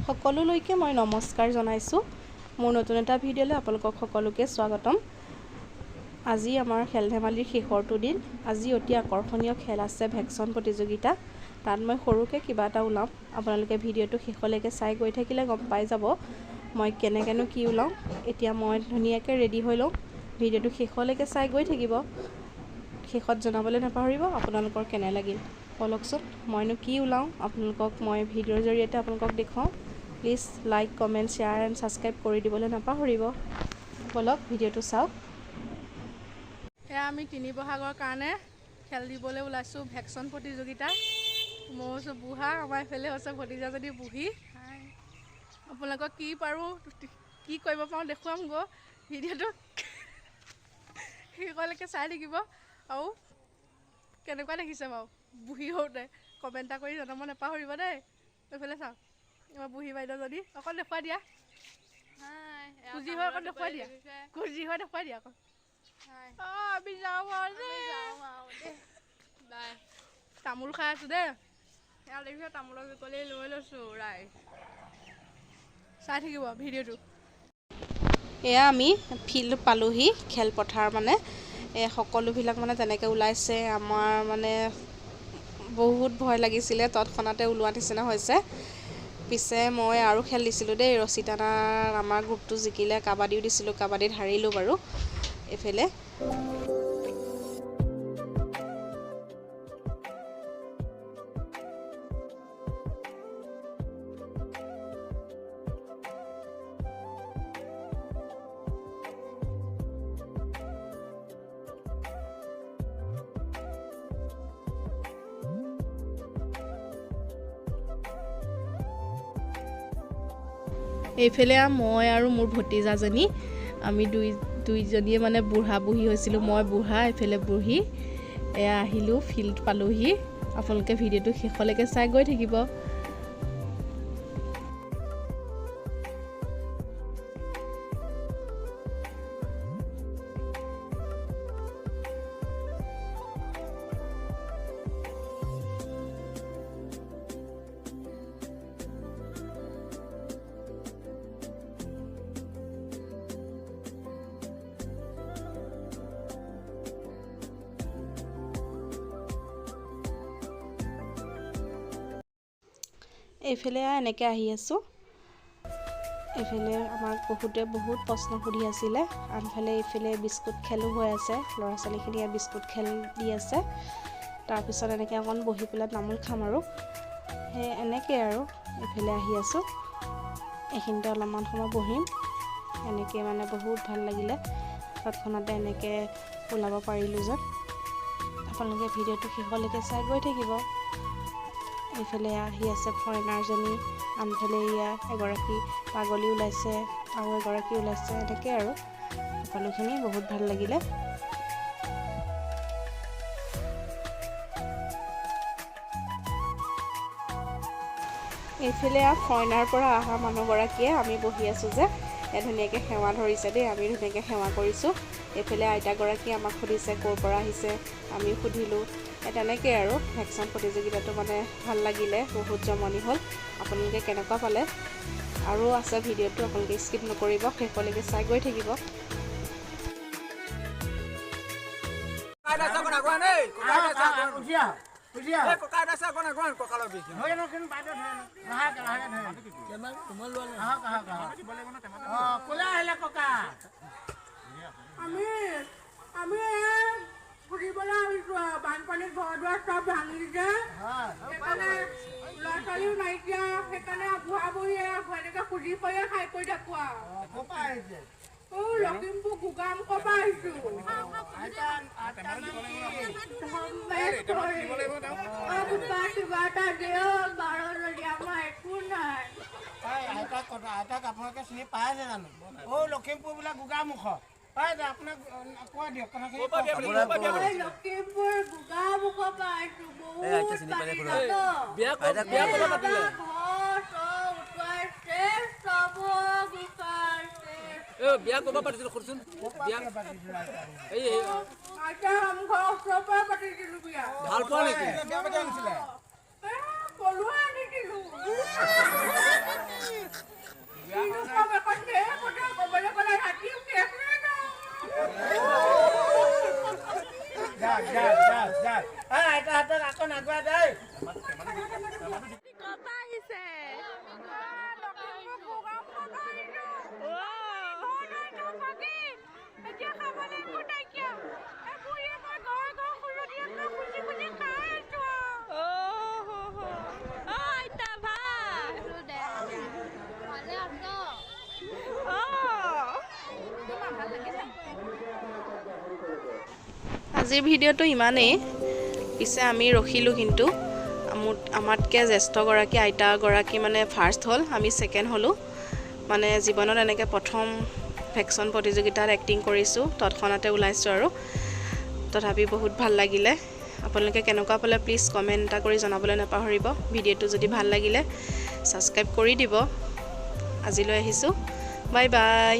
সকলোলৈকে মই নমস্কাৰ জনাইছোঁ। মোৰ নতুন এটা ভিডিঅ'লৈ আপোনালোকক সকলোকে স্বাগতম। আজি আমাৰ খেল ধেমালিৰ শেষৰটো দিন। আজি অতি আকৰ্ষণীয় খেল আছে, ভেকচন প্ৰতিযোগিতা। তাত মই সৰুকৈ কিবা এটা ওলাম। আপোনালোকে ভিডিঅ'টো শেষলৈকে চাই গৈ থাকিলে গম পাই যাব মই কেনেকৈনো কি ওলাওঁ। এতিয়া মই ধুনীয়াকৈ ৰেডি হৈ লওঁ। ভিডিঅ'টো শেষলৈকে চাই গৈ থাকিব। শেষত জনাবলৈ নাপাহৰিব আপোনালোকৰ কেনে লাগিল। বলকচোন মইনো কি ওলাওঁ আপোনালোকক মই ভিডিঅ'ৰ জৰিয়তে আপোনালোকক দেখুৱাওঁ। Please like, comment, share and subscribe কৰি দিবলৈ নাপাহৰিব। বলক ভিডিঅ'টো চাওক। এয়া আমি ৩ বহাগৰ কাৰণে খেল দিবলৈ ওলাইছোঁ, ভেকচন প্ৰতিযোগিতা। মই হৈছোঁ বুঢ়া, আমাৰ এইফালে হৈছে ভতিজাজনী বুঢ়ী। আপোনালোকক কি পাৰোঁ, কি কৰিব পাৰোঁ দেখুৱামগৈ। ভিডিঅ'টো শেষলৈকে চাই থাকিব। আৰু কেনেকুৱা দেখিছে বাৰু বুঢ়ী হওঁতে কমেণ্ট এটা কৰি জনাব নাপাহৰিব দেই। এইফালে চাওক, আমাৰ বুঢ়ী বাইদেউজনী। অকণ দেখুৱাই দিয়া, কুজি হৈ অকণ দেখুৱাই দিয়া, কুজি হৈ দেখুৱাই দিয়া অকণ। আমি যাওঁ আৰু দেই। তামোল খাই আছোঁ দেই। এয়া দেখিছে তামোলৰ বিকলি লৈ লৈছোঁ ৰাইজ। চাই থাকিব ভিডিঅ'টো। এয়া আমি ফিল্ড পালোহি, খেলপথাৰ মানে। সকলোবিলাক মানে তেনেকৈ ওলাইছে। আমাৰ মানে বহুত ভয় লাগিছিলে, তৎক্ষণাতে ওলোৱা নিচিনা হৈছে। পিছে মই আৰু খেল দিছিলোঁ দেই, ৰছী টানাৰ আমাৰ গ্ৰুপটো জিকিলে। কাবাডীও দিছিলোঁ, কাবাডীত হাৰিলোঁ বাৰু। এইফালে এইফালে মই আৰু মোৰ ভতিজাজনী, আমি দুইজনীয়ে মানে বুঢ়া বুঢ়ী হৈছিলোঁ। মই বুঢ়া, এইফালে বুঢ়ী। এয়া আহিলোঁ, ফিল্ড পালোহি। আপোনালোকে ভিডিঅ'টো শেষলৈকে চাই গৈ থাকিব। এইফালে এনেকৈ আহি আছোঁ। এইফালে আমাক বহুত প্ৰশ্ন সুধি আছিলে। আনফালে এইফালে বিস্কুট খেলো হৈ আছে, ল'ৰা ছোৱালীখিনিয়ে বিস্কুট খেল দি আছে। তাৰপিছত এনেকৈ অকণ বহি পেলাই তামোল খাম আৰু সেই এনেকৈ আৰু এইফালে আহি আছোঁ। এইখিনিতে অলপমান সময় বহিম। এনেকৈ মানে বহুত ভাল লাগিলে, তৎক্ষণাতে এনেকৈ ওলাব পাৰিলোঁ যে। আপোনালোকে ভিডিঅ'টো শেষলৈকে চাই গৈ থাকিব। এইফালে আহি আছে ফৰেনাৰজনী, আনফালে এয়া এগৰাকী পাগলী ওলাইছে, আৰু এগৰাকী ওলাইছে। এনেকৈ আৰু সকলোখিনি বহুত ভাল লাগিলে। এইফালে ফৰেনাৰ পৰা অহা মানুহগৰাকীয়ে, আমি বহি আছোঁ যে, ধুনীয়াকৈ সেৱা ধৰিছে দেই। আমি ধুনীয়াকৈ সেৱা কৰিছোঁ। এইফালে আইতাগৰাকী আমাক সুধিছে ক'ৰ পৰা আহিছে, আমিও সুধিলোঁ। তেনেকৈ আৰু ভেকচন প্ৰতিযোগিতাটো মানে ভাল লাগিলে, বহুত জমনি হ'ল। আপোনালোকে কেনেকুৱা পালে? আৰু আছে ভিডিঅ'টো, আপোনালোকে স্কিপ নকৰিব, শেষলৈকে চাই গৈ থাকিব। আমি ফুৰিবলৈ আহিছোঁ আৰু বানপানীত ঘৰ দুৱাৰ চব ভাঙি দিছে। সেইকাৰণে ল'ৰা ছোৱালীও নাইকিয়া, সেইকাৰণে বুঢ়া বুঢ়ীয়ে এনেকৈ খুজি কৰিয়ে খাই কৰি থাকোঁ আৰু। লখিমপুৰ গোগামুখৰ পৰা আহিছোঁ। কিবা এটা দিয়ক, 12 জনী আমাৰ একো নাই। আইতাক আপোনালোকে চিনি পাই আছে জানো? লখিমপুৰ বোলে গোগামুখত। আপোনাক কোৱা দিয়ক কথাখিনি। লখিমপুৰ গোগামুখৰ পৰা আহিছোঁ। বহুত বিয়া ক'ব পাতিছিল কৰচোন বিয়া আইতা আমঘৰ ওচৰৰ পৰা পাতিছিলোঁ বিয়া। ভাল পোৱা নেকি? পলুৱা আনিছিলোঁ। আজিৰ ভিডিঅ'টো ইমানেই পিছে আমি ৰখিলোঁ কিন্তু আমাতকৈ জ্যেষ্ঠগৰাকী আইতাগৰাকী মানে ফাৰ্ষ্ট হ'ল আমি ছেকেণ্ড হ'লোঁ মানে জীৱনত এনেকৈ প্ৰথম ভেকচন প্ৰতিযোগিতাত এক্টিং কৰিছোঁ তৎক্ষণাতে ওলাইছোঁ আৰু তথাপি বহুত ভাল লাগিলে আপোনালোকে কেনেকুৱা পালে প্লিজ কমেণ্ট এটা কৰি জনাবলৈ নাপাহৰিব ভিডিঅ'টো যদি ভাল লাগিলে ছাবস্ক্ৰাইব কৰি দিব আজিলৈ আহিছোঁ বাই বাই